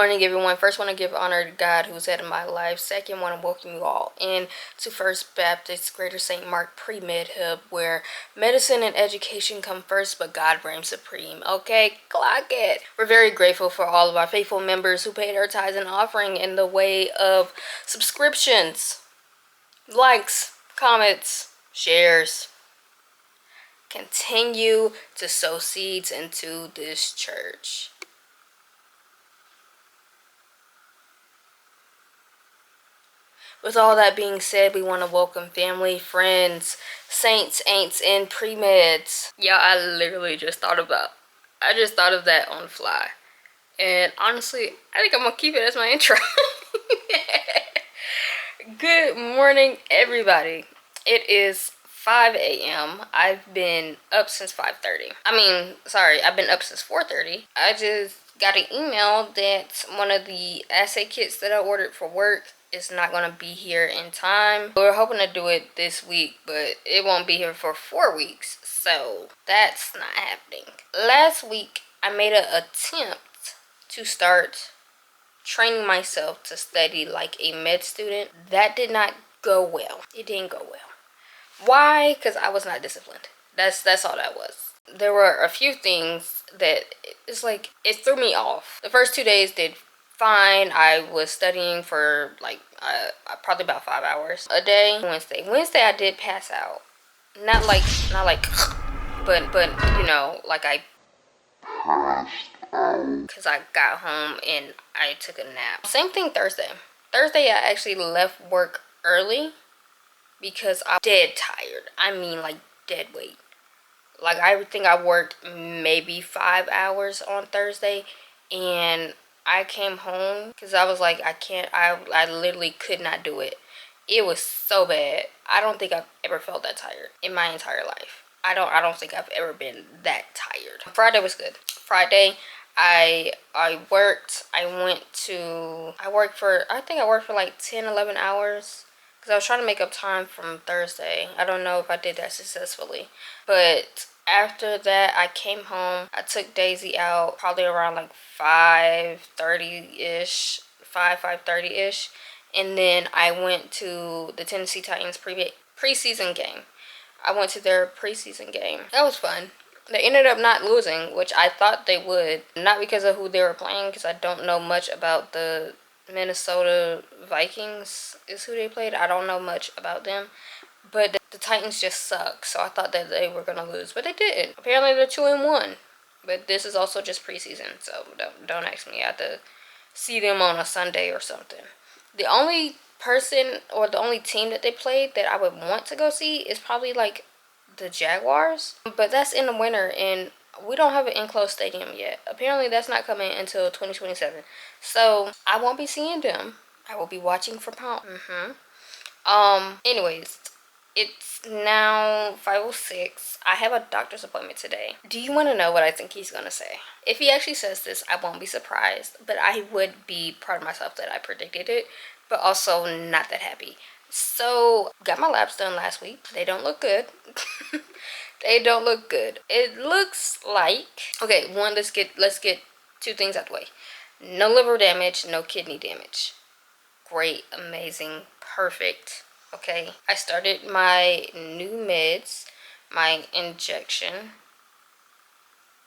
morning, everyone. First, want to give honor to God who's head of my life. Second, want to welcome you all in to First Baptist Greater St. Mark Pre-Med Hub, where medicine and education come first, but God reigns supreme. Okay, clock it. We're very grateful for all of our faithful members who paid our tithes and offering in the way of subscriptions, likes, comments, shares. Continue to sow seeds into this church. With all that being said, we want to welcome family, friends, saints, ain'ts, and pre-meds. Yeah, I just thought of that on the fly. And honestly, I think I'm going to keep it as my intro. Good morning, everybody. It is 5 a.m. I've been up since 5:30. I've been up since 4:30. I just got an email that one of the assay kits that I ordered for work is not going to be here in time. We were hoping to do it this week, but it won't be here for 4 weeks, so that's not happening. Last week, I made an attempt to start training myself to study like a med student. That did not go well. It didn't go well. Why? Because I was not disciplined. That's all that was. There were a few things that it threw me off. The first 2 days did fine. I was studying for probably about 5 hours a day. Wednesday I did pass out. Not like but like I because I got home and I took a nap. Same thing Thursday. Thursday I actually left work early because I'm dead tired. I mean, like dead weight. Like I think I worked maybe 5 hours on Thursday, and I came home because I was like, I literally could not do it. It was so bad. I don't think I've ever felt that tired in my entire life. I don't think I've ever been that tired. Friday was good. Friday I worked. I worked for like 10-11 hours because I was trying to make up time from Thursday. I don't know if I did that successfully, but after that I came home. I took Daisy out probably around like 5:30ish, 5:30ish, and then I went to the Tennessee Titans preseason game. I went to their preseason game. That was fun. They ended up not losing, which I thought they would. Not because of who they were playing, because I don't know much about the Minnesota Vikings is who they played. I don't know much about them. But the Titans just suck, so I thought that they were going to lose. But they didn't. Apparently they're 2-1. But this is also just preseason, so don't ask me. I have to see them on a Sunday or something. The only person or the only team that they played that I would want to go see is probably like the Jaguars. But that's in the winter, and we don't have an enclosed stadium yet. Apparently that's not coming until 2027. So I won't be seeing them. I will be watching from home. Anyways, it's now 5:06. I have a doctor's appointment today. Do you want to know what I think he's going to say? If he actually says this, I won't be surprised, but I would be proud of myself that I predicted it, but also not that happy. So, got my labs done last week. They don't look good. They don't look good. It looks like, okay, one, let's get 2 things out the way. No liver damage, no kidney damage. Great, amazing, perfect. Okay, I started my new meds, my injection.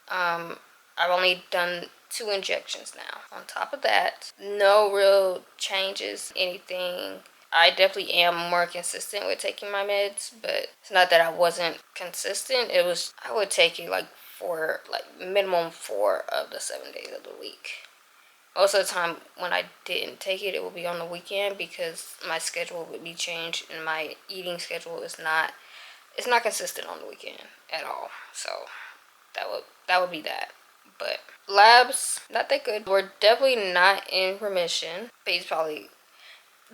I've only done 2 injections now. On top of that, no real changes, anything. I definitely am more consistent with taking my meds, but it's not that I wasn't consistent. It was, I would take it minimum 4 of the 7 days of the week. Most of the time when I didn't take it, it would be on the weekend because my schedule would be changed and my eating schedule is not consistent on the weekend at all. So that would be that. But labs, not that good. We're definitely not in remission. But probably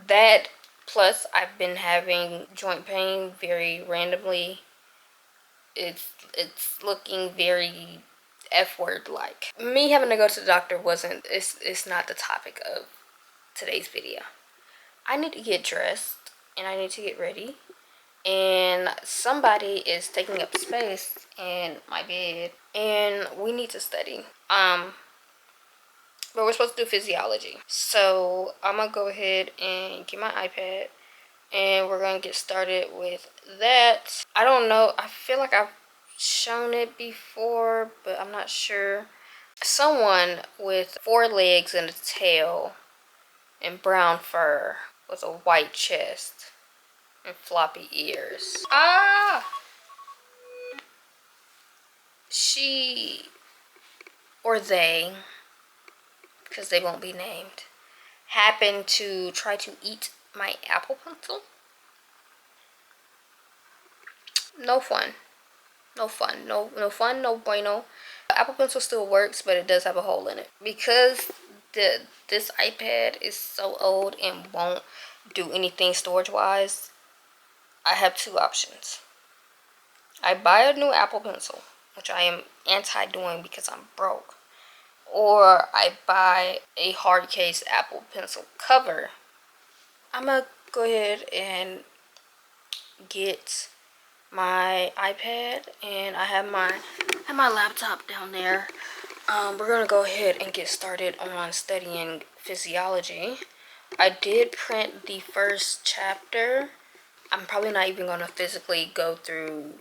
that, plus I've been having joint pain very randomly. It's looking very F-word like. Me having to go to the doctor it's not the topic of today's video. I need to get dressed and I need to get ready, and somebody is taking up space in my bed and we need to study. but we're supposed to do physiology. So I'm gonna go ahead and get my iPad, and we're gonna get started with that. I don't know, I feel like I've shown it before, but I'm not sure. Someone with 4 legs and a tail and brown fur with a white chest and floppy ears. She or they, because they won't be named, happened to try to eat my Apple Pencil. No fun. No fun. No fun, no bueno. Apple Pencil still works, but it does have a hole in it. Because this iPad is so old and won't do anything storage-wise, I have 2 options. I buy a new Apple Pencil, which I am anti-doing because I'm broke. Or I buy a hard case Apple Pencil cover. I'm gonna go ahead and get my iPad, and I have my laptop down there. We're gonna go ahead and get started on studying physiology. I did print the first chapter. I'm probably not even gonna physically go through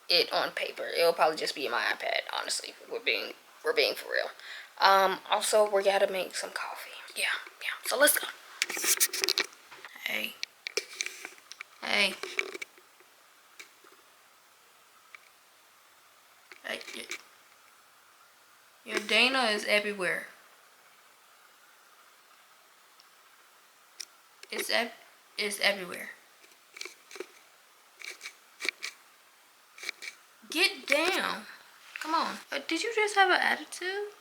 it on paper. It'll probably just be in my iPad, honestly. We're being for real. Also, we gotta make some coffee. Yeah. So let's go. Hey. Hey, your Dana is everywhere. It's everywhere. Get down. Come on. Did you just have an attitude?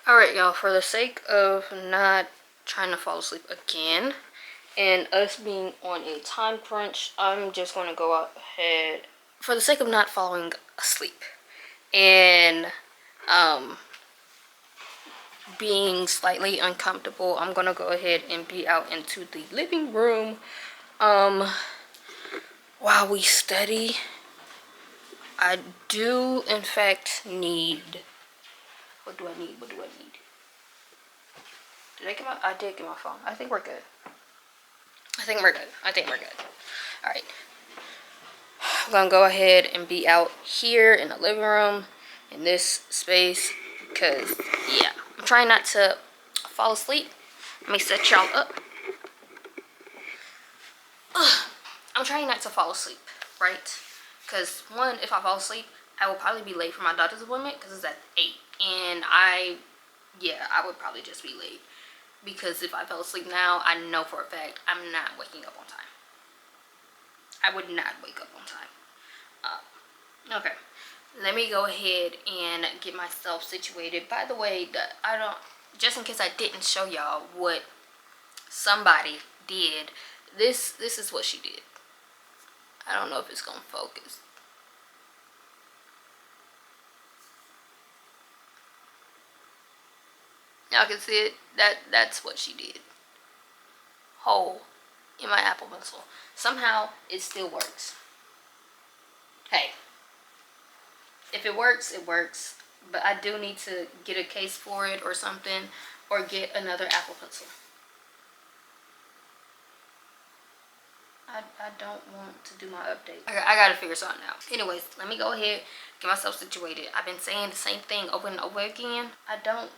Alright, y'all. For the sake of not trying to fall asleep again, and us being on a time crunch, I'm just going to go ahead, for the sake of not falling asleep and being slightly uncomfortable, I'm going to go ahead and be out into the living room while we study. I do, in fact, need... What do I need? I did get my phone. I think we're good. Alright. I'm gonna go ahead and be out here in the living room, in this space, because, yeah, I'm trying not to fall asleep. Let me set y'all up. I'm trying not to fall asleep, right? Because, one, if I fall asleep, I will probably be late for my doctor's appointment, because it's at 8. And I would probably just be late. Because if I fell asleep now, I know for a fact I'm not waking up on time. I would not wake up on time. Okay. Let me go ahead and get myself situated. By the way, just in case I didn't show y'all what somebody did, this is what she did. I don't know if it's gonna focus. Y'all can see it. That's what she did. Hole in my Apple Pencil. Somehow it still works. Hey, if it works, it works. But I do need to get a case for it or something, or get another Apple Pencil. I don't want to do my update. I gotta figure something out. Anyways, let me go ahead, get myself situated. I've been saying the same thing over and over again. I don't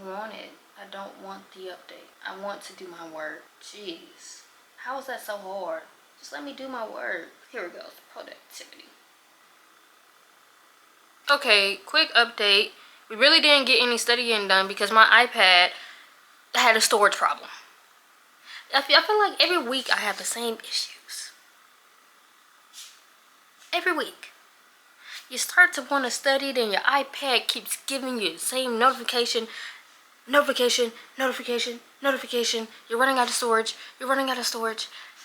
want it. I don't want the update. I want to do my work. Jeez. How is that so hard? Just let me do my work. Here we go. Productivity. Okay, quick update. We really didn't get any studying done because my iPad had a storage problem. I feel like every week I have the same issues. Every week. You start to want to study, then your iPad keeps giving you the same notification. You're running out of storage.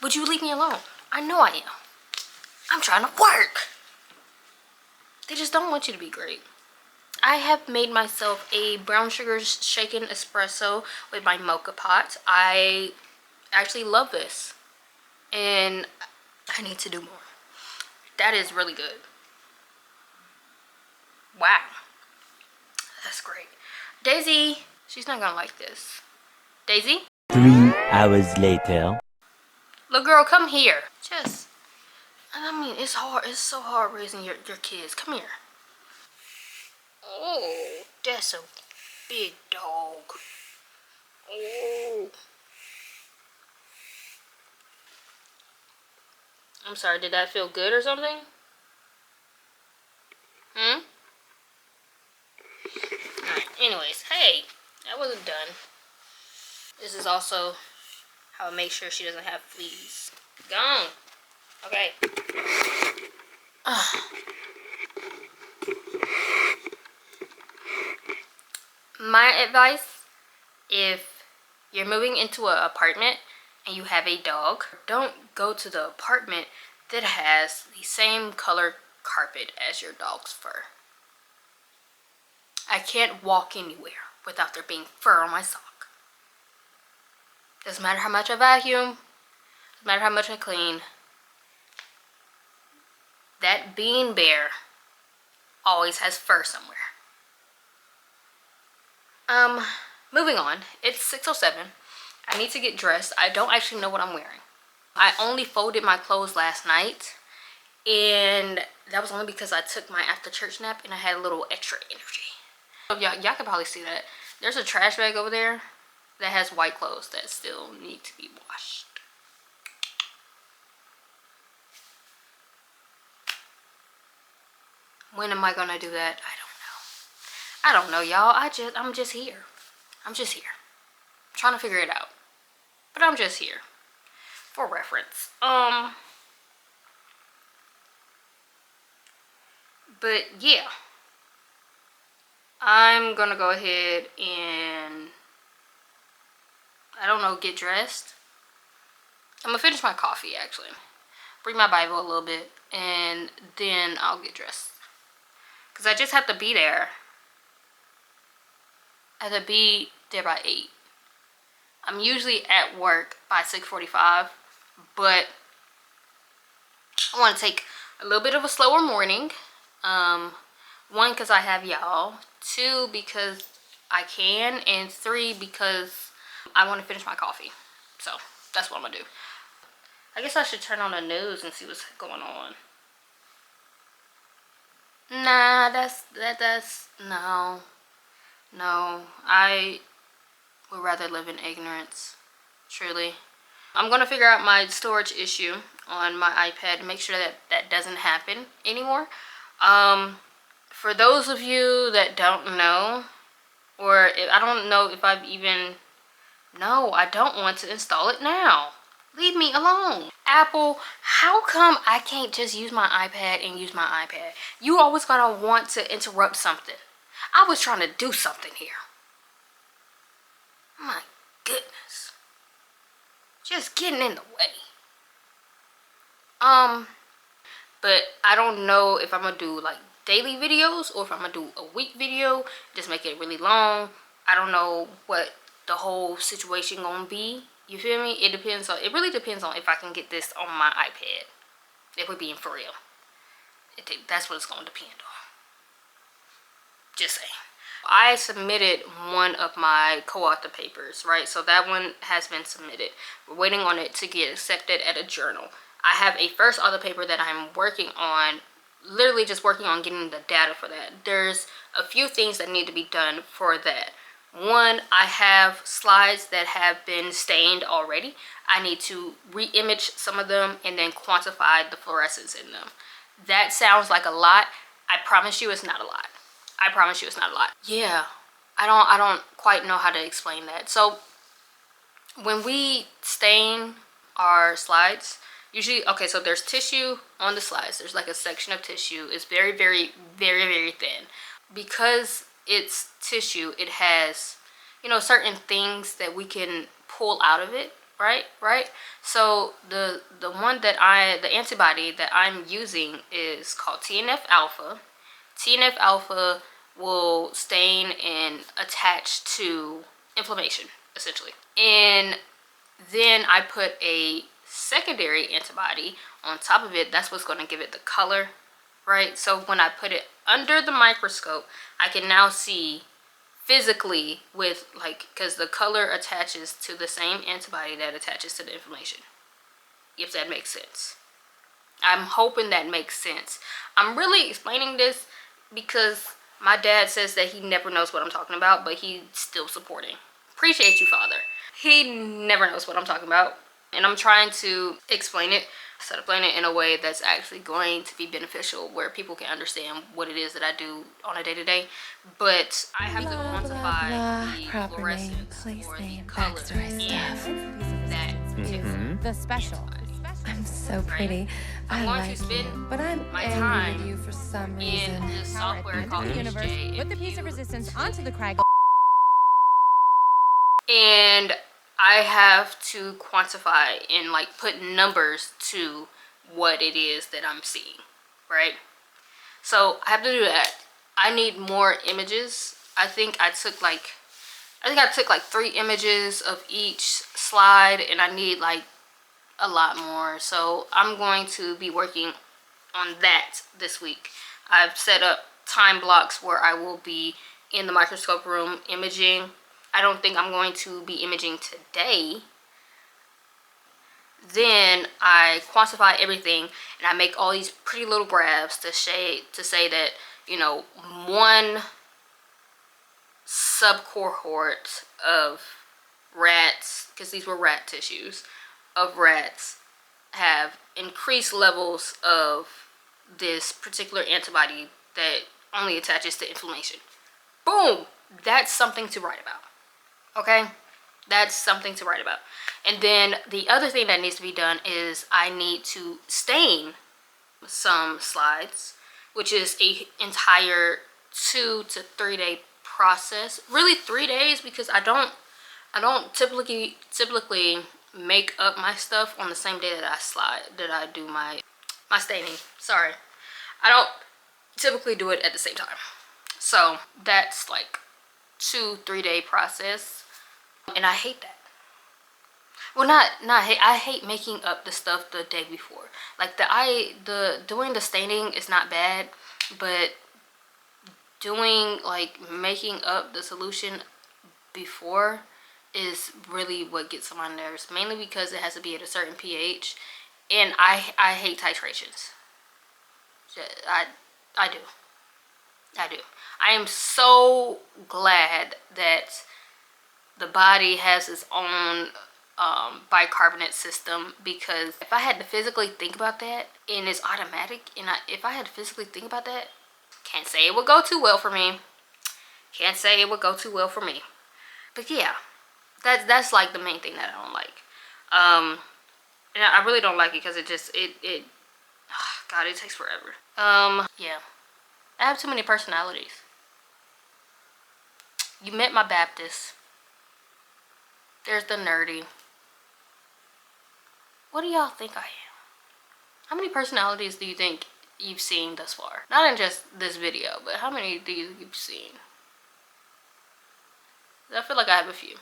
Would you leave me alone? I know I am. I'm trying to work. They just don't want you to be great. I have made myself a brown sugar shaken espresso with my mocha pot. I actually love this. and I need to do more. That is really good. Wow, that's great. Daisy, she's not gonna like this. Daisy? 3 hours later. Little girl, come here. Just, I mean, it's hard. It's so hard raising your kids. Come here. Oh, that's a big dog. Oh. I'm sorry, did that feel good or something? Alright, anyways, hey, that wasn't done. This is also how I make sure she doesn't have fleas. Gone. Okay. My advice, if you're moving into an apartment and you have a dog, don't go to the apartment that has the same color carpet as your dog's fur. I can't walk anywhere without there being fur on my sock. Doesn't matter how much I vacuum, doesn't matter how much I clean. That bean bear always has fur somewhere. Moving on. It's 6:07. I need to get dressed. I don't actually know what I'm wearing. I only folded my clothes last night, and that was only because I took my after church nap and I had a little extra energy. So y'all can probably see that. There's a trash bag over there that has white clothes that still need to be washed. When am I gonna do that? I don't know, y'all. I'm just here. I'm just here. I'm trying to figure it out. But I'm just here. For reference. But yeah. I'm gonna go ahead and, I don't know, get dressed. I'm gonna finish my coffee actually. Read my Bible a little bit, and then I'll get dressed. Cause I just have to be there. I have to be there by 8. I'm usually at work by 6:45, but I want to take a little bit of a slower morning. 1, because I have y'all. 2, because I can. And 3, because I want to finish my coffee. So that's what I'm gonna do. I guess I should turn on the news and see what's going on. Nah, that's no. I would rather live in ignorance, truly. I'm gonna figure out my storage issue on my iPad and make sure that that doesn't happen anymore. For those of you that don't know, or I don't know if I've even, no, I don't want to install it now. Leave me alone. Apple, how come I can't just use my iPad and use my iPad? You always gotta want to interrupt something. I was trying to do something here. My goodness. Just getting in the way. But I don't know if I'm gonna do like daily videos or if I'm gonna do a week video, just make it really long. I don't know what the whole situation gonna be. You feel me? It really depends on if I can get this on my iPad. If we're being for real. That's what it's gonna depend on. Just saying. I submitted one of my co-author papers, right? So that one has been submitted. We're waiting on it to get accepted at a journal. I have a first author paper that I'm working on, literally just working on getting the data for that. There's a few things that need to be done for that. 1, I have slides that have been stained already. I need to re-image some of them and then quantify the fluorescence in them. That sounds like a lot. I promise you it's not a lot. I promise you it's not a lot. Yeah, I don't quite know how to explain that. So when we stain our slides, usually, okay, so there's tissue on the slides. There's like a section of tissue. It's very, very, very, very thin. Because it's tissue, it has, you know, certain things that we can pull out of it, right? So the one that the antibody that I'm using is called TNF alpha. TNF alpha will stain and attach to inflammation, essentially. And then I put a secondary antibody on top of it. That's what's going to give it the color, right? So when I put it under the microscope, I can now see physically with like, because the color attaches to the same antibody that attaches to the inflammation, if that makes sense. I'm hoping that makes sense. I'm really explaining this because my dad says that he never knows what I'm talking about, but he's still supporting. Appreciate you, Father. He never knows what I'm talking about, and I'm trying to explain it in a way that's actually going to be beneficial, where people can understand what it is that I do on a day-to-day. But I have to quantify the fluorescence or the color in that The special. I'm so pretty. I'm going like to spend you, but I'm my angry time with you for some in reason. this software called The universe. HJ. Put the piece of resistance onto the crag. And I have to quantify and like put numbers to what it is that I'm seeing, right? So I have to do that. I need more images. I think I took like 3 images of each slide, and I need like a lot more. So I'm going to be working on that this week. I've set up time blocks where I will be in the microscope room imaging. I don't think I'm going to be imaging today. Then I quantify everything, and I make all these pretty little graphs to say that, you know, one subcohort of rats, because these were rat tissues, of rats have increased levels of this particular antibody that only attaches to inflammation. Boom! That's something to write about. Okay? That's something to write about. And then the other thing that needs to be done is I need to stain some slides, which is a entire 2 to 3 day process. Really 3 days, because I don't typically make up my stuff on the same day that I do my staining. Sorry. I don't typically do it at the same time. So that's like 2-3 day process, and I hate that. Well, not hate. I hate making up the stuff the day before. Like doing the staining is not bad, but doing like making up the solution before is really what gets on my nerves, mainly because it has to be at a certain pH, and I hate titrations. I do. I am so glad that the body has its own bicarbonate system, because if I had to physically think about that, and it's automatic, and if I had to physically think about that, can't say it would go too well for me. But yeah, that's like the main thing that I don't like. And I really don't like it because it God, it takes forever. Yeah, I have too many personalities. You met my Baptist. There's the nerdy. What do y'all think I am? How many personalities do you think you've seen thus far? Not in just this video, but how many do you think you've seen? I feel like I have a few.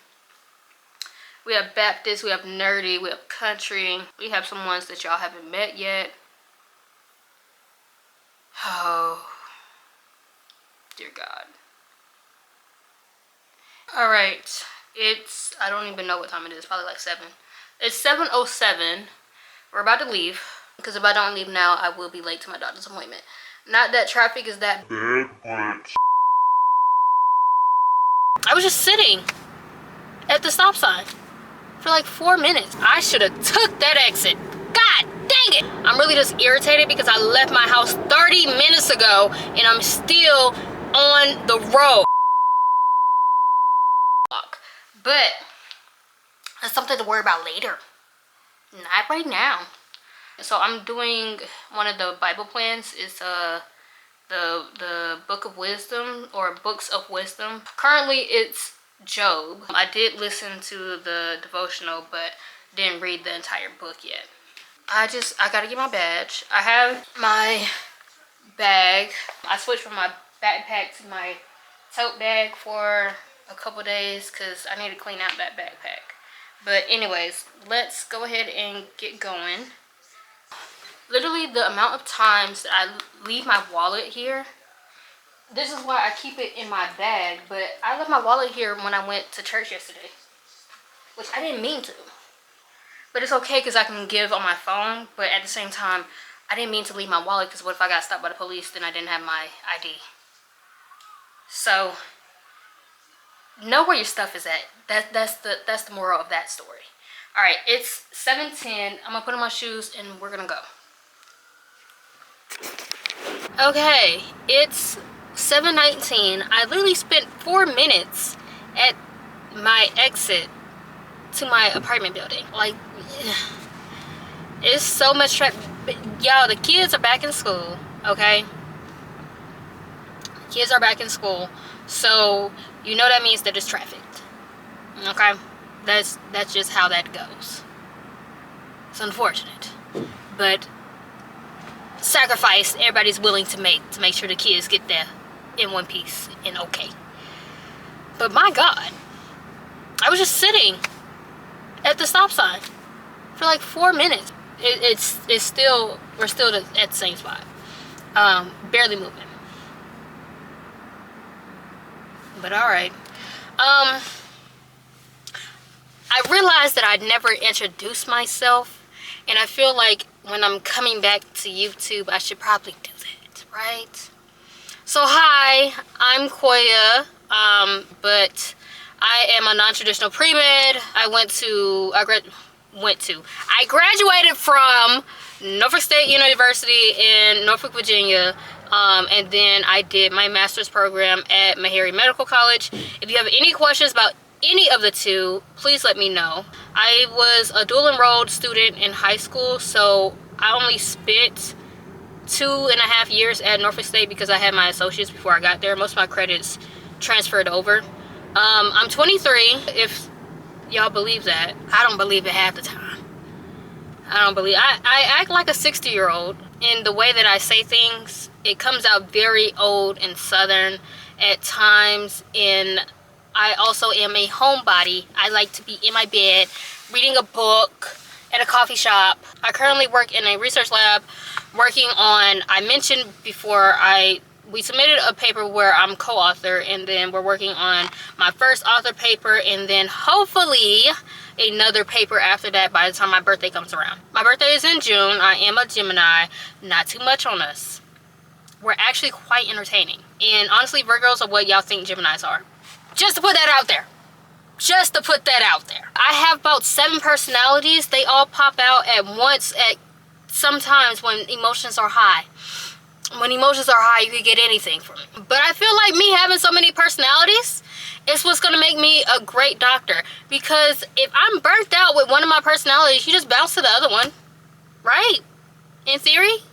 We have Baptist, we have nerdy, we have country. We have some ones that y'all haven't met yet. Oh, dear God. Alright, I don't even know what time it is, probably like 7. It's 7:07. We're about to leave, because if I don't leave now, I will be late to my doctor's appointment. Not that traffic is that bad, but I was just sitting at the stop sign for like 4 minutes. I should have took that exit. God dang it! I'm really just irritated because I left my house 30 minutes ago and I'm still on the road. But that's something to worry about later. Not right now. So I'm doing one of the Bible plans. It's the Book of Wisdom, or Books of Wisdom. Currently it's Job. I did listen to the devotional, but didn't read the entire book yet. I gotta get my badge. I have my bag. I switched from my backpack to my tote bag for a couple days because I need to clean out that backpack. But anyways, let's go ahead and get going. Literally the amount of times that I leave my wallet here, this is why I keep it in my bag, but I left my wallet here when I went to church yesterday, which I didn't mean to. But it's okay because I can give on my phone, but at the same time, I didn't mean to leave my wallet because what if I got stopped by the police, then I didn't have my ID. So, know where your stuff is at. That's the moral of that story. All right, it's 7:10. I'm gonna put on my shoes and we're gonna go. Okay, it's 7:19. I literally spent 4 minutes at my exit to my apartment building. Like, it's so much traffic. Y'all, the kids are back in school, okay? Kids are back in school, so you know that means that it's trafficked, okay? That's just how that goes. It's unfortunate, but sacrifice everybody's willing to make sure the kids get there in one piece and okay. But my God, I was just sitting at the stop sign for like 4 minutes. It's still, we're still at the same spot, barely moving. But all right. I realized that I'd never introduced myself, and I feel like when I'm coming back to YouTube, I should probably do that, right? So hi, I'm Coya, but I am a non-traditional pre-med. I graduated from Norfolk State University in Norfolk, Virginia, and then I did my master's program at Meharry Medical College. If you have any questions about any of the two, please let me know. I was a dual enrolled student in high school, so I only spent 2.5 years at Norfolk State because I had my associates before I got there. Most of my credits transferred over. I'm 23, if y'all believe that. I don't believe it half the time. I act like a 60-year-old in the way that I say things. It comes out very old and southern at times, and I also am a homebody. I like to be in my bed, reading a book at a coffee shop. I currently work in a research lab working on, I mentioned before, we submitted a paper where I'm co-author, and then we're working on my first author paper, and then hopefully another paper after that by the time my birthday comes around. My birthday is in June. I am a Gemini. Not too much on us. We're actually quite entertaining. And honestly, Virgos are what y'all think Geminis are. Just to put that out there. Just to put that out there. I have about 7 personalities. They all pop out at once at sometimes when emotions are high. When emotions are high, you can get anything from me. But I feel like me having so many personalities is what's going to make me a great doctor. Because if I'm burnt out with one of my personalities, you just bounce to the other one. Right? In theory?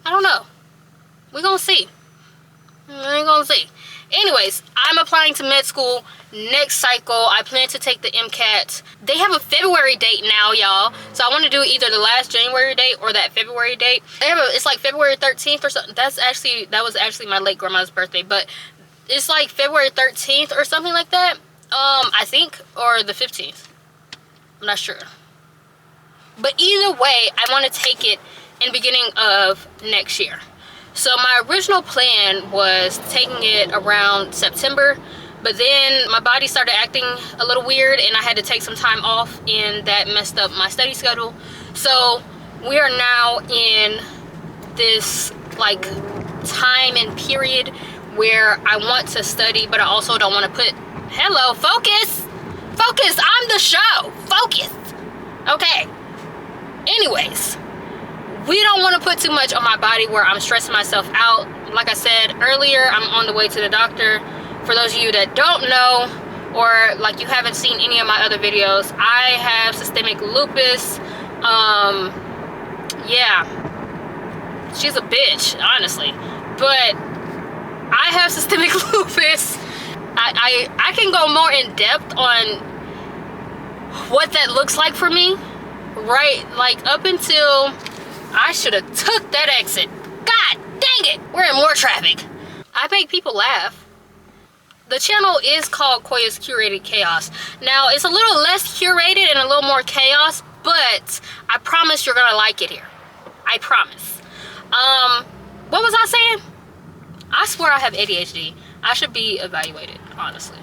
I don't know. We're going to see. We're going to see. Anyways, I'm applying to med school next cycle. I plan to take the MCAT. They have a February date now, y'all. So I want to do either the last January date or that February date. It's like February 13th or something. That was actually my late grandma's birthday, but it's like February 13th or something like that. I think, or the 15th. I'm not sure. But either way, I want to take it in the beginning of next year. So my original plan was taking it around September, but then my body started acting a little weird and I had to take some time off, and that messed up my study schedule. So we are now in this like time and period where I want to study, but I also don't want to put, hello, focus, I'm the show, focus, okay. Anyways, we don't want to put too much on my body where I'm stressing myself out. Like I said earlier, I'm on the way to the doctor. For those of you that don't know, or like you haven't seen any of my other videos, I have systemic lupus. Yeah, she's a bitch, honestly. But I have systemic lupus. I can go more in depth on what that looks like for me, right? Like up until I should have took that exit. God dang it, we're in more traffic. I make people laugh. The channel is called Coya's Curated Chaos. Now, it's a little less curated and a little more chaos, but I promise you're gonna like it here. I promise. What was I saying? I swear I have ADHD. I should be evaluated, honestly.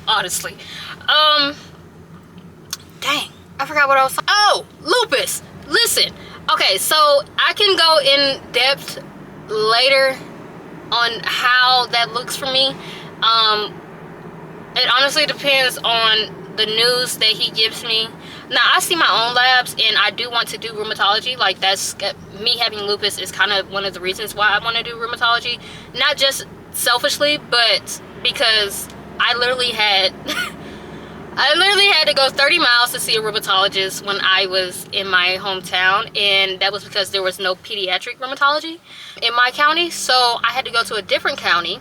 Honestly. Dang, I forgot what I was saying. Oh, lupus. Listen. Okay, so I can go in depth later on how that looks for me. It honestly depends on the news that he gives me. Now, I see my own labs, and I do want to do rheumatology. Like, that's me having lupus is kind of one of the reasons why I want to do rheumatology. Not just selfishly, but because I literally had to go 30 miles to see a rheumatologist when I was in my hometown, and that was because there was no pediatric rheumatology in my county. So I had to go to a different county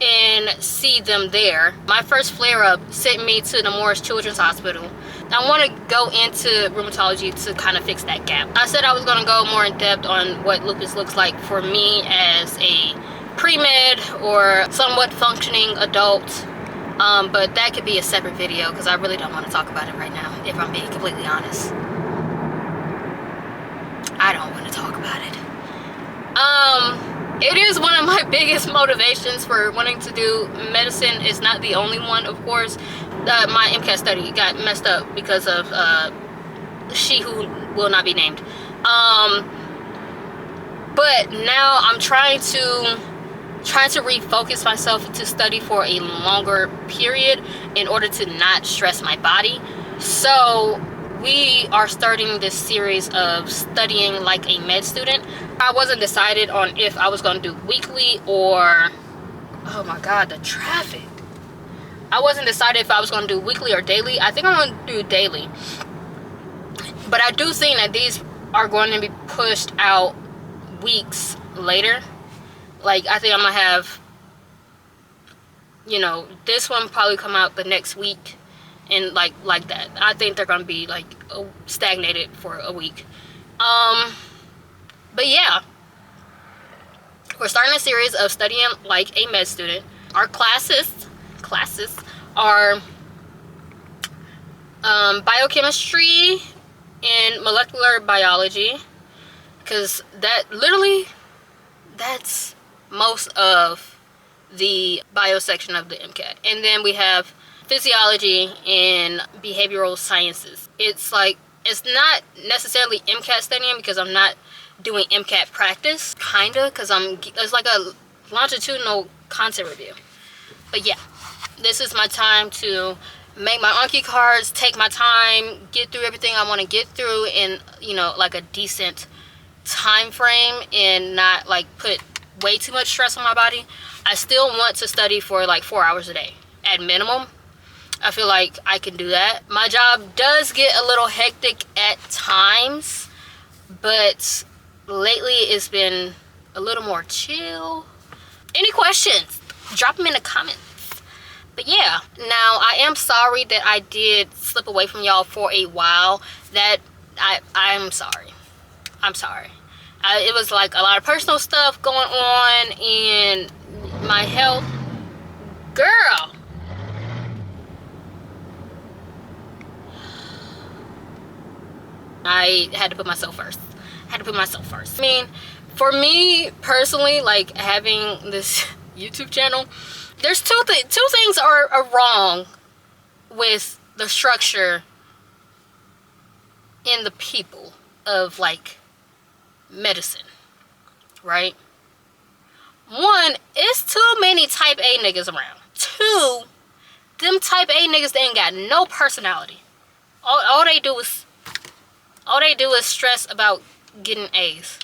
and see them there. My first flare-up sent me to the Morris Children's Hospital. I want to go into rheumatology to kind of fix that gap. I said I was going to go more in depth on what lupus looks like for me as a pre-med or somewhat functioning adult. But that could be a separate video because I really don't want to talk about it right now, if I'm being completely honest. I don't want to talk about it. It is one of my biggest motivations for wanting to do medicine. It's not the only one, of course. My MCAT study got messed up because of she who will not be named. But now I'm trying to refocus myself to study for a longer period in order to not stress my body. So we are starting this series of studying like a med student. I wasn't decided on if I was going to do weekly or, oh my god, the traffic. I wasn't decided if I was going to do weekly or daily. I think I'm going to do daily. But I do think that these are going to be pushed out weeks later. Like, I think I'm going to have, you know, this one probably come out the next week. And like that. I think they're going to be like stagnated for a week. But yeah. We're starting a series of studying like a med student. Our classes are biochemistry and molecular biology, because that's most of the bio section of the MCAT. And then we have physiology and behavioral sciences. It's like, it's not necessarily MCAT studying because I'm not doing MCAT practice, kinda, because it's like a longitudinal content review. But yeah, this is my time to make my Anki cards, take my time, get through everything I want to get through in, you know, like a decent time frame and not like put way too much stress on my body. I still want to study for like 4 hours a day at minimum. I feel like I can do that. My job does get a little hectic at times, but lately it's been a little more chill. Any questions? Drop them in the comments. But yeah, now I am sorry that I did slip away from y'all for a while. That I'm sorry. I'm sorry. It was like a lot of personal stuff going on and my health. Girl. I had to put myself first. I mean, for me personally, like having this YouTube channel, there's two things are wrong with the structure in the people of like medicine, right? One, it's too many type A niggas around. Two, them type A niggas, they ain't got no personality. All they do is stress about getting A's.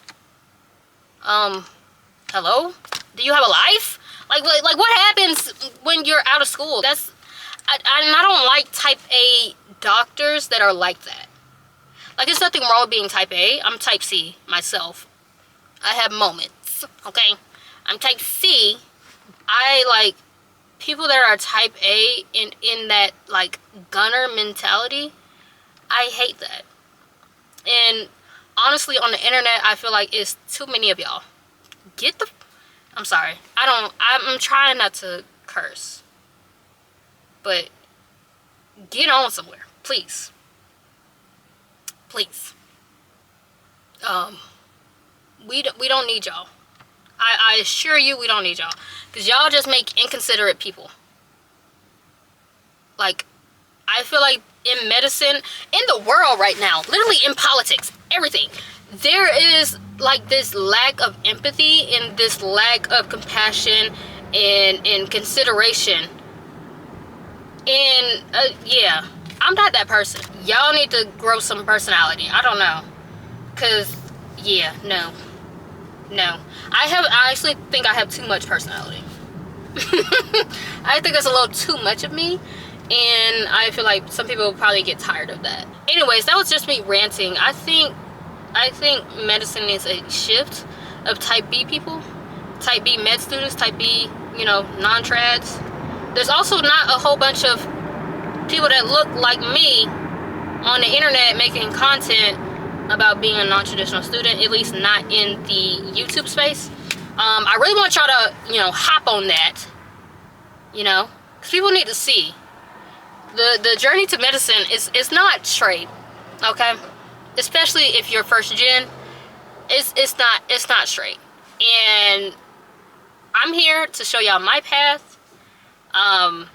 Hello? Do you have a life? Like what happens when you're out of school? I don't like type A doctors that are like that. Like, there's nothing wrong with being type A. I'm type C myself. I have moments, okay? I'm type C. I like people that are type A in that like gunner mentality. I hate that. And honestly, on the internet, I feel like it's too many of y'all. I'm sorry. I'm trying not to curse. But get on somewhere, please. Please. We don't need y'all. I assure you, we don't need y'all, because y'all just make inconsiderate people. Like, I feel like in medicine, in the world right now, literally in politics, everything, there is like this lack of empathy and this lack of compassion and consideration. And yeah, I'm not that person. Y'all need to grow some personality. I don't know, cause yeah, no. I actually think I have too much personality. I think that's a little too much of me, and I feel like some people will probably get tired of that. Anyways, that was just me ranting. I think medicine needs a shift of type B people, type B med students, type B, you know, non-trads. There's also not a whole bunch of people that look like me on the internet making content about being a non-traditional student, at least not in the YouTube space. I really want y'all to, you know, hop on that, you know, because people need to see the journey to medicine is not straight, okay? Especially if you're first gen, it's not straight. And I'm here to show y'all my path. And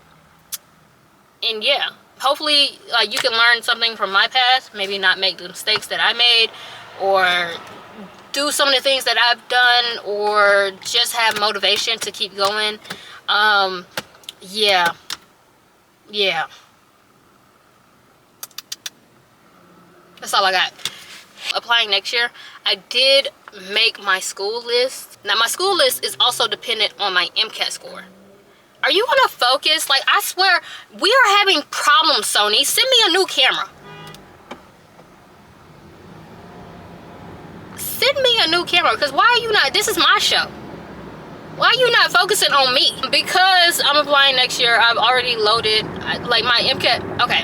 yeah, hopefully you can learn something from my path, maybe not make the mistakes that I made, or do some of the things that I've done, or just have motivation to keep going. Yeah. That's all I got. Applying next year, I did make my school list. Now my school list is also dependent on my MCAT score. Are you gonna focus? Like, I swear, we are having problems, Sony. Send me a new camera. Send me a new camera, because why are you not? This is my show. Why are you not focusing on me? Because I'm applying next year, I've already loaded, like, my MCAT. Okay.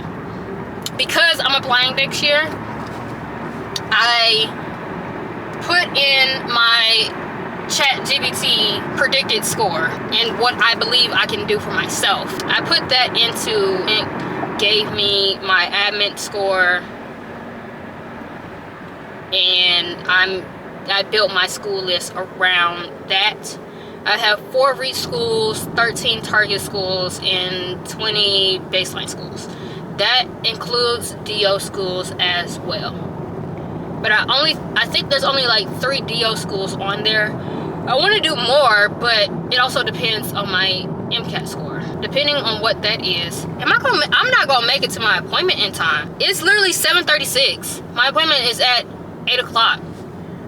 Because I'm applying next year, I put in my ChatGPT predicted score and what I believe I can do for myself. I put that into, it gave me my admit score, and I built my school list around that. I have 4 reach schools, 13 target schools, and 20 baseline schools. That includes DO schools as well. But I think there's only like 3 DO schools on there. I want to do more, but it also depends on my MCAT score. Depending on what that is, I'm not gonna make it to my appointment in time. It's literally 7:36. My appointment is at 8 o'clock.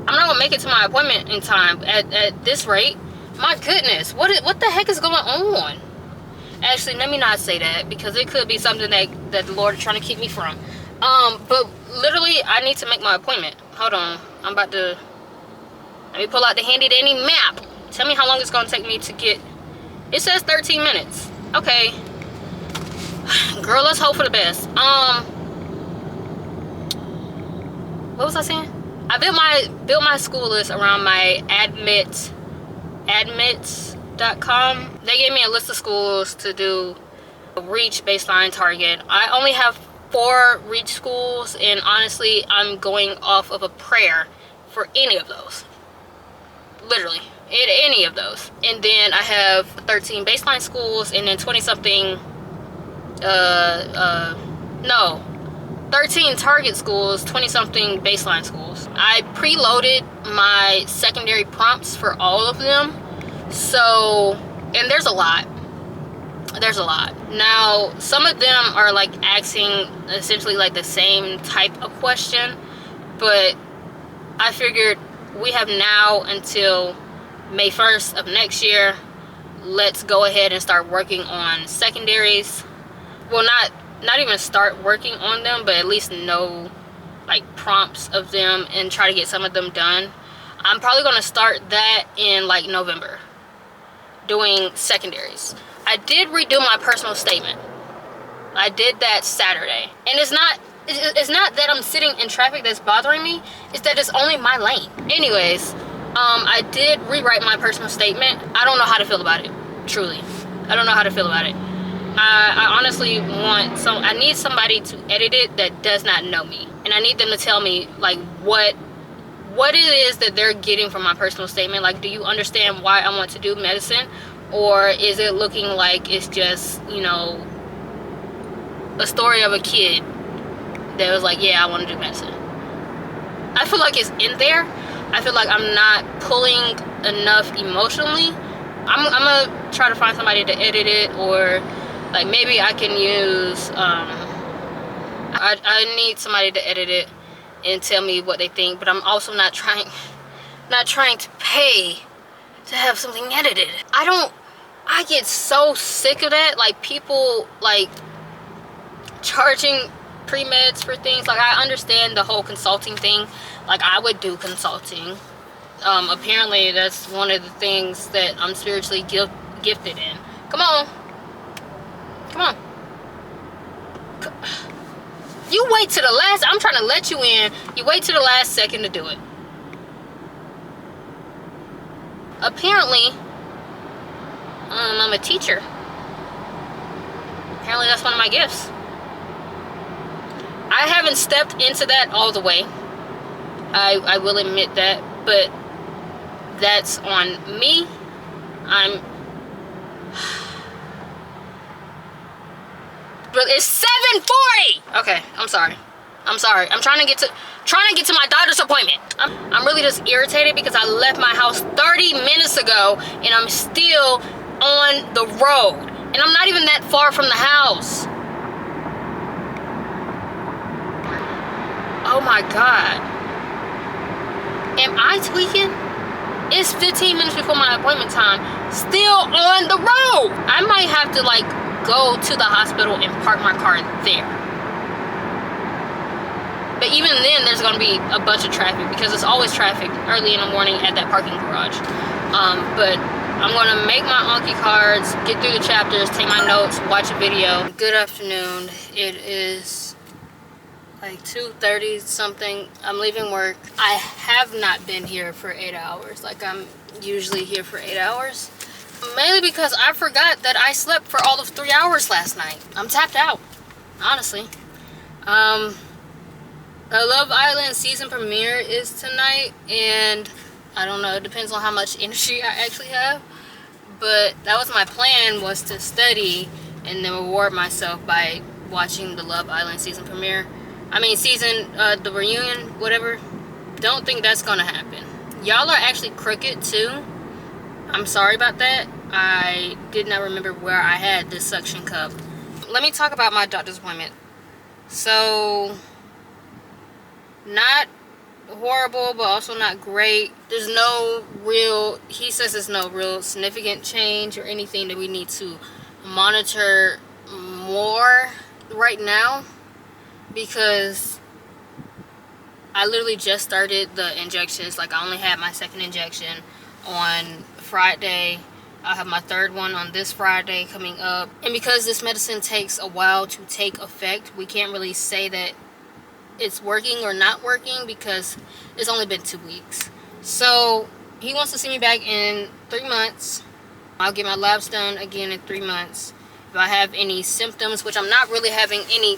I'm not gonna make it to my appointment in time at this rate. My goodness, what the heck is going on? Actually, let me not say that, because it could be something that the Lord is trying to keep me from. But literally, I need to make my appointment. Hold on, I'm about to. Let me pull out the handy dandy map. Tell me how long it's gonna take me to get. It says 13 minutes. Okay. Girl, let's hope for the best. What was I saying? I built my school list around my admits.com. They gave me a list of schools to do reach, baseline, target. I only have 4 reach schools, and honestly, I'm going off of a prayer for any of those. Literally, any of those. And then I have 13 baseline schools, and then 20 something 13 target schools, 20 something baseline schools. I preloaded my secondary prompts for all of them. So, and there's a lot. Now, some of them are like asking essentially like the same type of question, but I figured we have now until May 1st of next year. Let's go ahead and start working on secondaries. Well, not even start working on them, but at least know like prompts of them and try to get some of them done. I'm probably going to start that in like November, doing secondaries. I did redo my personal statement. I did that Saturday, and it's not that I'm sitting in traffic that's bothering me. It's that it's only my lane. Anyways, I did rewrite my personal statement. I don't know how to feel about it, truly. I don't know how to feel about it. I honestly I need somebody to edit it that does not know me. And I need them to tell me, like, what it is that they're getting from my personal statement. Like, do you understand why I want to do medicine? Or is it looking like it's just, you know, a story of a kid that was like, yeah, I want to do medicine. I feel like it's in there. I feel like I'm not pulling enough emotionally. I'm gonna try to find somebody to edit it, or like maybe I can use I need somebody to edit it and tell me what they think, but I'm also not trying to pay to have something edited. I get so sick of that, like people like charging pre-meds for things. Like, I understand the whole consulting thing. Like, I would do consulting. Apparently that's one of the things that I'm spiritually gifted in. Come on. You wait to the last, I'm trying to let you in, you wait to the last second to do it. Apparently, I'm a teacher. Apparently that's one of my gifts. I haven't stepped into that all the way. I will admit that, but that's on me. But it's 7:40. Okay, I'm sorry. I'm trying to get to my doctor's appointment. I'm really just irritated because I left my house 30 minutes ago and I'm still on the road. And I'm not even that far from the house. Oh my God. Am I tweaking? It's 15 minutes before my appointment time. Still on the road. I might have to like go to the hospital and park my car there. But even then, there's gonna be a bunch of traffic because it's always traffic early in the morning at that parking garage. But I'm gonna make my Anki cards, get through the chapters, take my notes, watch a video. Good afternoon. It is like 2:30 something. I'm leaving work. I have not been here for 8 hours. Like, I'm usually here for 8 hours. Mainly because I forgot that I slept for all of 3 hours last night. I'm tapped out, honestly. The Love Island season premiere is tonight, and I don't know, it depends on how much energy I actually have. But that was my plan, was to study and then reward myself by watching the Love Island season premiere. I mean, the reunion, whatever. Don't think that's gonna happen. Y'all are actually crooked too. I'm sorry about that. I did not remember where I had this suction cup. Let me talk about my doctor's appointment. So, not horrible, but also not great. He says there's no real significant change or anything that we need to monitor more right now, because I literally just started the injections. Like, I only had my second injection on Friday. I have my third one on this Friday coming up. And because this medicine takes a while to take effect, we can't really say that it's working or not working because it's only been 2 weeks. So he wants to see me back in 3 months. I'll get my labs done again in 3 months. If I have any symptoms, which I'm not really having any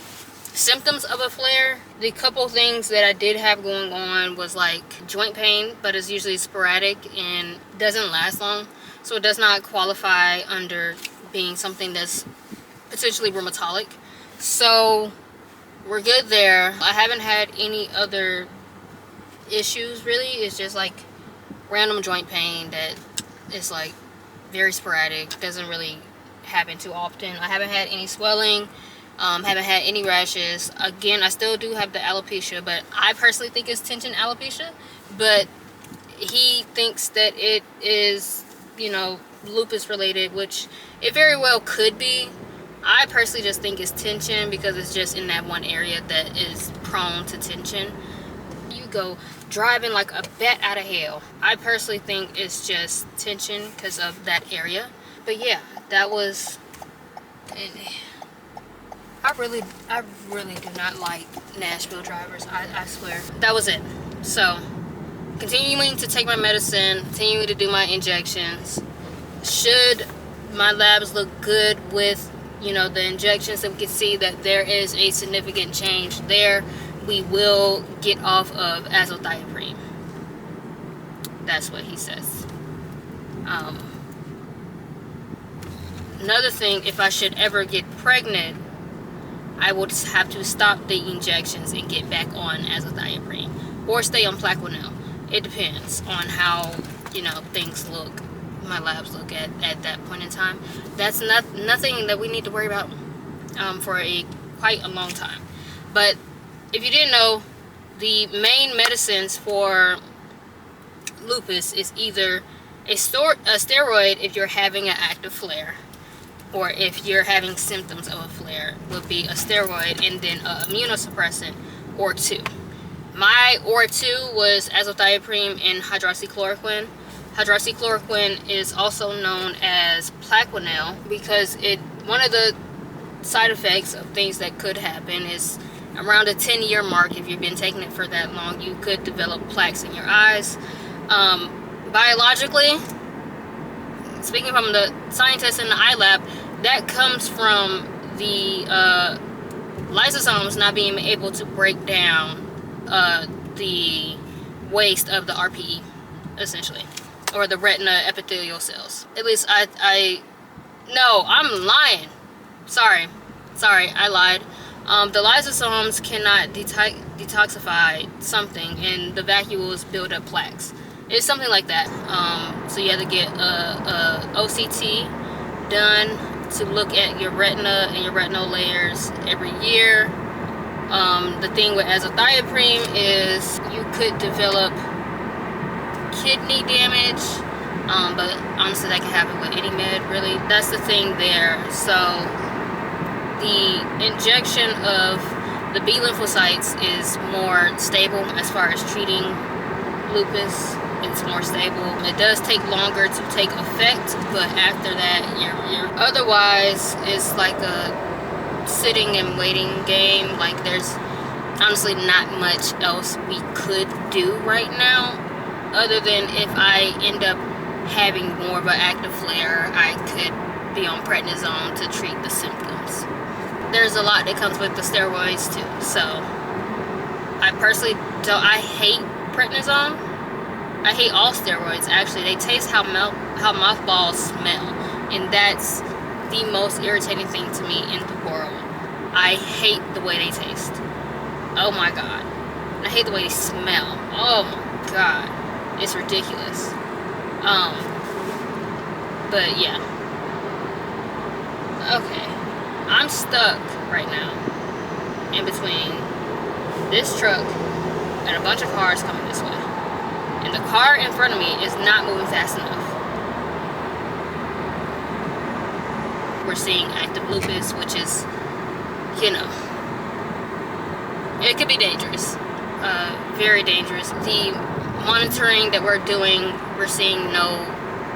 symptoms of a flare. The couple things that I did have going on was like joint pain, but it's usually sporadic and doesn't last long. So it does not qualify under being something that's potentially rheumatologic. So we're good there. I haven't had any other issues really. It's just like random joint pain that is like very sporadic, doesn't really happen too often. I haven't had any swelling, haven't had any rashes. Again, I still do have the alopecia, but I personally think it's tension alopecia, but he thinks that it is, you know, lupus related, which it very well could be. I personally just think it's tension because it's just in that one area that is prone to tension. You go driving like a bat out of hell. I personally think it's just tension because of that area. But yeah, that was... I really do not like Nashville drivers. I swear. That was it. So, continuing to take my medicine, continuing to do my injections. Should my labs look good with, you know, the injections, and we can see that there is a significant change there, we will get off of azathioprine. That's what he says. Another thing, if I should ever get pregnant, I would have to stop the injections and get back on azathioprine or stay on Plaquenil. It depends on how, you know, things look, my labs look at that point in time. That's nothing that we need to worry about for quite a long time. But if you didn't know, the main medicines for lupus is either a steroid if you're having an active flare, or if you're having symptoms of a flare, would be a steroid, and then an immunosuppressant or two. My or two was azathioprine and hydroxychloroquine. Hydroxychloroquine is also known as Plaquenil because one of the side effects of things that could happen is around a 10-year mark. If you've been taking it for that long, you could develop plaques in your eyes. Biologically, speaking from the scientists in the eye lab, that comes from the lysosomes not being able to break down the waste of the RPE, essentially, or the retina epithelial cells. At least no, I'm lying. Sorry, I lied. The lysosomes cannot detoxify something, and the vacuoles build up plaques. It's something like that. So you have to get a OCT done to look at your retina and your retinal layers every year. The thing with azathioprine is you could develop kidney damage, but honestly that can happen with any med, really. That's the thing there. So the injection of the B lymphocytes is more stable as far as treating lupus. It's more stable. It does take longer to take effect, but after that, you're otherwise it's like a sitting and waiting game. Like, there's honestly not much else we could do right now, other than if I end up having more of an active flare, I could be on prednisone to treat the symptoms. There's a lot that comes with the steroids too. So I personally I hate prednisone. I hate all steroids, actually. They taste how mothballs smell, and that's the most irritating thing to me in the world. I hate the way they taste. Oh my god. I hate the way they smell. Oh my god. It's ridiculous. But yeah. Okay. I'm stuck right now in between this truck and a bunch of cars coming this way. And the car in front of me is not moving fast enough. We're seeing active lupus, which is, you know, it could be dangerous. Very dangerous. The monitoring that we're doing, we're seeing no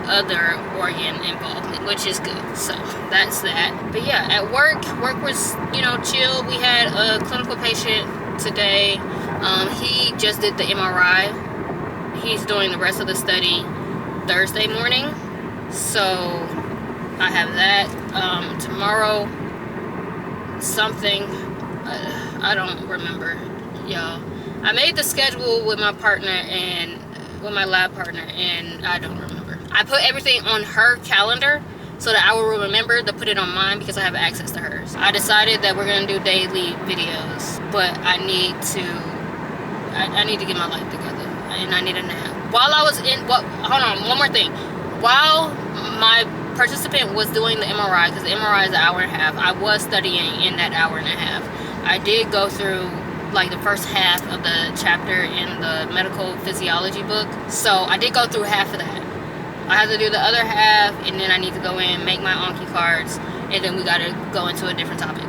other organ involvement, which is good. So that's that. But yeah, at work was, you know, chill. We had a clinical patient today. He just did the MRI. He's doing the rest of the study Thursday morning, so I have that. Tomorrow, something, I don't remember, y'all. I made the schedule with my partner and with my lab partner, and I don't remember. I put everything on her calendar so that I will remember to put it on mine because I have access to hers. I decided that we're gonna do daily videos, but I need to get my life together. And I need a nap. While I was hold on, one more thing. While my participant was doing the MRI, because the MRI is an hour and a half, I was studying in that hour and a half. I did go through like the first half of the chapter in the medical physiology book. So I did go through half of that. I have to do the other half, and then I need to go in, make my Anki cards, and then we gotta go into a different topic.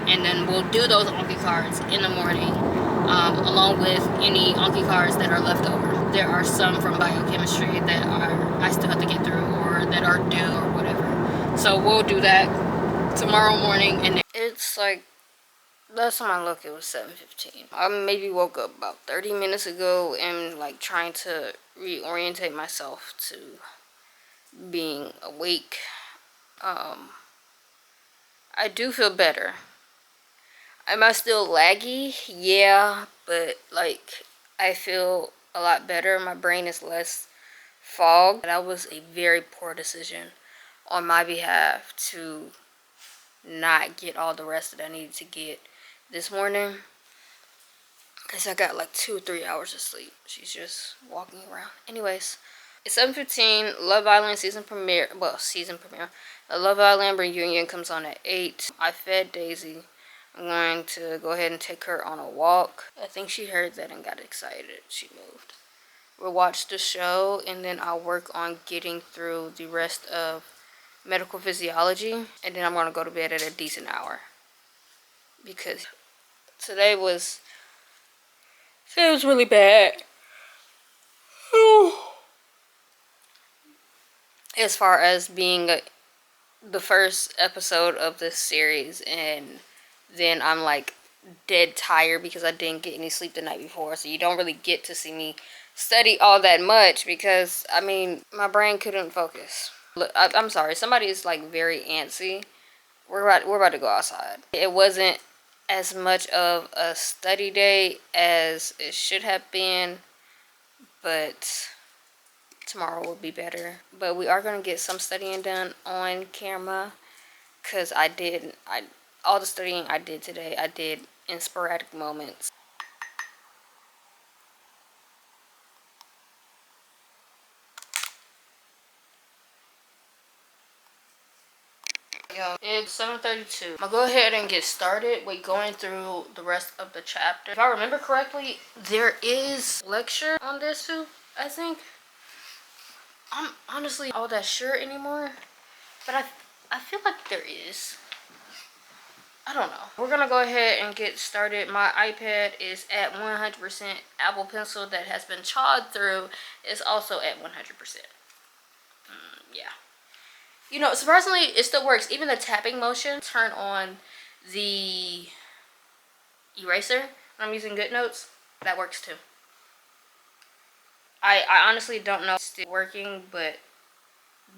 And then we'll do those Anki cards in the morning. Along with any Anki cards that are left over. There are some from biochemistry that I still have to get through, or that are due, or whatever. So we'll do that tomorrow morning. And it's like, last time I looked, it was 7:15. I maybe woke up about 30 minutes ago and like trying to reorientate myself to being awake I do feel better. Am I still laggy? Yeah, but like I feel a lot better. My brain is less fogged. That was a very poor decision on my behalf to not get all the rest that I needed to get this morning, because I got like 2 or 3 hours of sleep. She's just walking around. Anyways, it's 7:15. Love Island season premiere. Well, season premiere. The Love Island reunion comes on at 8. I fed Daisy. I'm going to go ahead and take her on a walk. I think she heard that and got excited. She moved. We'll watch the show, and then I'll work on getting through the rest of medical physiology, and then I'm going to go to bed at a decent hour, because today was really bad. As far as being the first episode of this series, and then I'm like dead tired because I didn't get any sleep the night before, so you don't really get to see me study all that much, because I mean my brain couldn't focus. Look, I'm sorry, somebody is like very antsy. We're about to go outside. It wasn't as much of a study day as it should have been, but tomorrow will be better. But we are going to get some studying done on camera, because all the studying I did today, I did in sporadic moments. Yo, it's 7:32. I'm gonna go ahead and get started with going through the rest of the chapter. If I remember correctly, there is lecture on this too, I think. I'm honestly all that sure anymore, but I feel like there is. I don't know. We're gonna go ahead and get started. My iPad is at 100%. Apple Pencil that has been chawed through is also at 100%. Yeah. You know, surprisingly, it still works. Even the tapping motion, turn on the eraser when I'm using GoodNotes, that works too. I honestly don't know if it's still working, but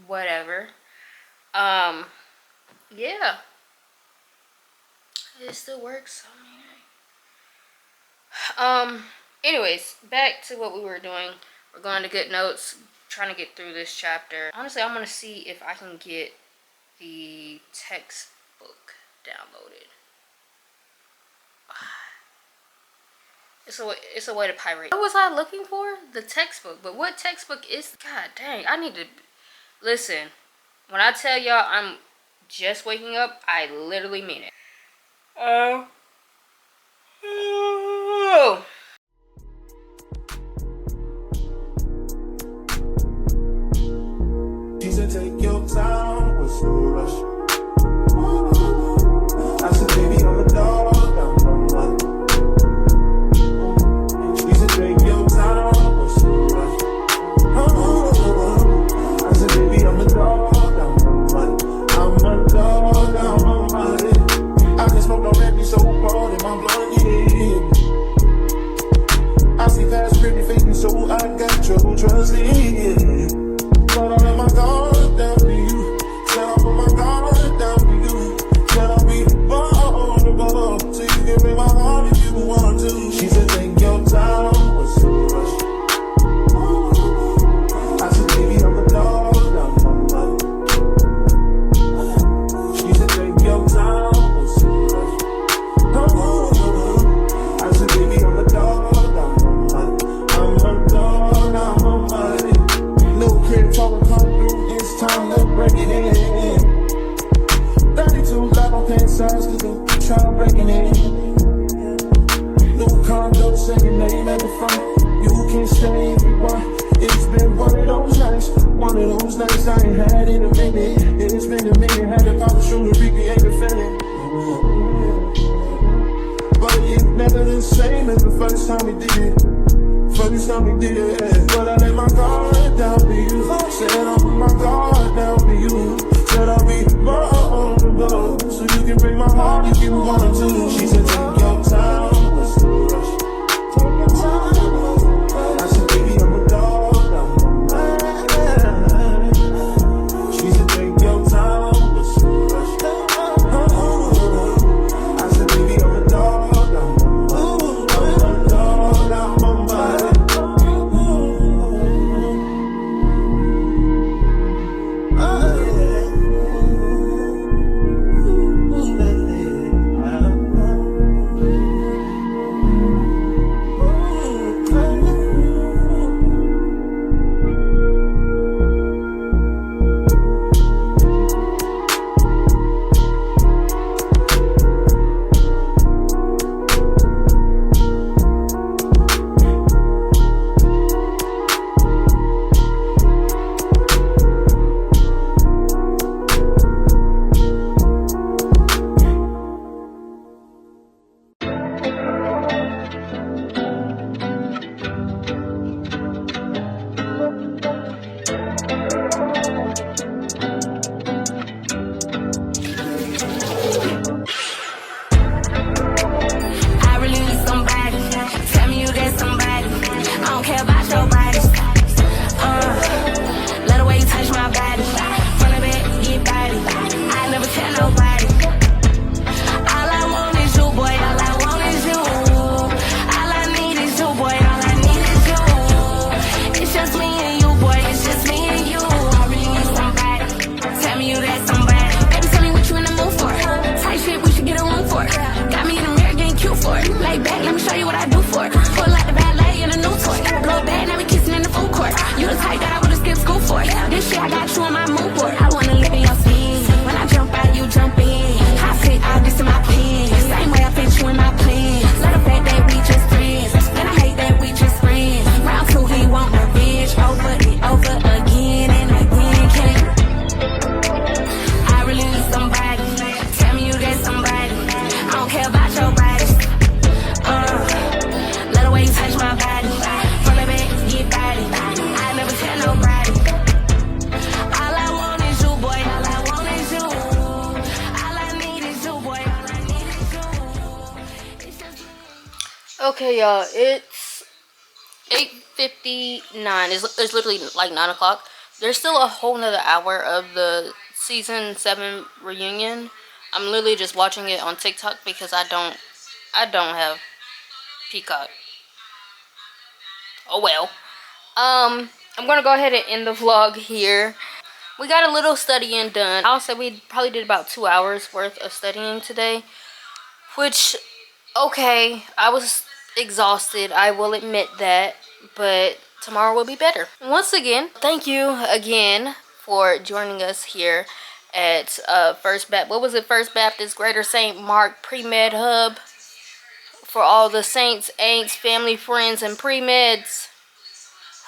whatever. Yeah. It still works. Anyways, back to what we were doing. We're going to GoodNotes, trying to get through this chapter. Honestly, I'm going to see if I can get the textbook downloaded. It's a way to pirate. What was I looking for? The textbook. But what textbook is... God dang, I need to... Listen, when I tell y'all I'm just waking up, I literally mean it. She said, take your time, what's no rush? I said, baby, I'm a dog, I'm a man. She said, take your time, what's no rush? I said, baby, I'm a dog, I'm a man. I'm a dog, I'm a man. I can smoke no red, so cold in my blood, yeah. I see past pretty faking, so I got trouble trusting. But I let my guard down to you. Said I put my guard down to you. Said I'll be vulnerable, so you can break my heart if you want to. She said, take your time, what's so rush? I said, baby, I'm a dog, I'm a man. She said, take your time, what's so rush? I said, baby, I'm a dog, I'm a man. I'm a dog, I'm a man. No crib talking come through, it's time to break it in. 32 black on pants size to go, try to break it in. No condo, say your name at the front. You can stay if you want. It's been one of those nights I ain't had in a minute. It's been a minute, had to pop a shoe to recreate the feeling. But it's never the same as the first time we did it. First time we did it, but I let my guard down to you. Said I'll put my guard down to you. Said I'll be vulnerable, so you can break my heart if you want to. She said, take your time, what's the rush? Take your time. I said, baby, I'm a dog, I'm a man. She said, take your time, for. Got me in the mirror getting cute for it. Lay back, let me show you what I do for it. Pull out the ballet in a new toy. Blow back, now we kissing in the food court. You the type that I would've skipped school for. This shit I got you on my mood board. I wanna live in your skin. When I jump out, you jump in. I fit all this in my pen. Same way I fit you in my plan. Let the fact that we just friends. And I hate that we just friends. Round two, he want revenge. Over and over again and again. Can I really need somebody? Tell me you get somebody. I don't care about your body. Love the way you touch my body. From the back, get body. I never tell nobody. All I want is you, boy. All I want is you. All I need is you, boy. All I need is you. It's just Okay, y'all, it's 8:59. It's literally like 9 o'clock. There's still a whole nother hour of the season 7 reunion. I'm literally just watching it on TikTok because I don't have Peacock. Oh well. I'm gonna go ahead and end the vlog here. We got a little studying done. I'll say we probably did about 2 hours worth of studying today, which, okay, I was exhausted, I will admit that, but tomorrow will be better. Once again, thank you again for joining us here at First Baptist Greater St. Mark Pre-Med Hub. For all the saints, ain'ts, family, friends, and pre-meds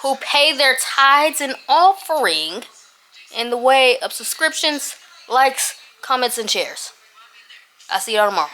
who pay their tithes and offering in the way of subscriptions, likes, comments, and shares. I'll see y'all tomorrow.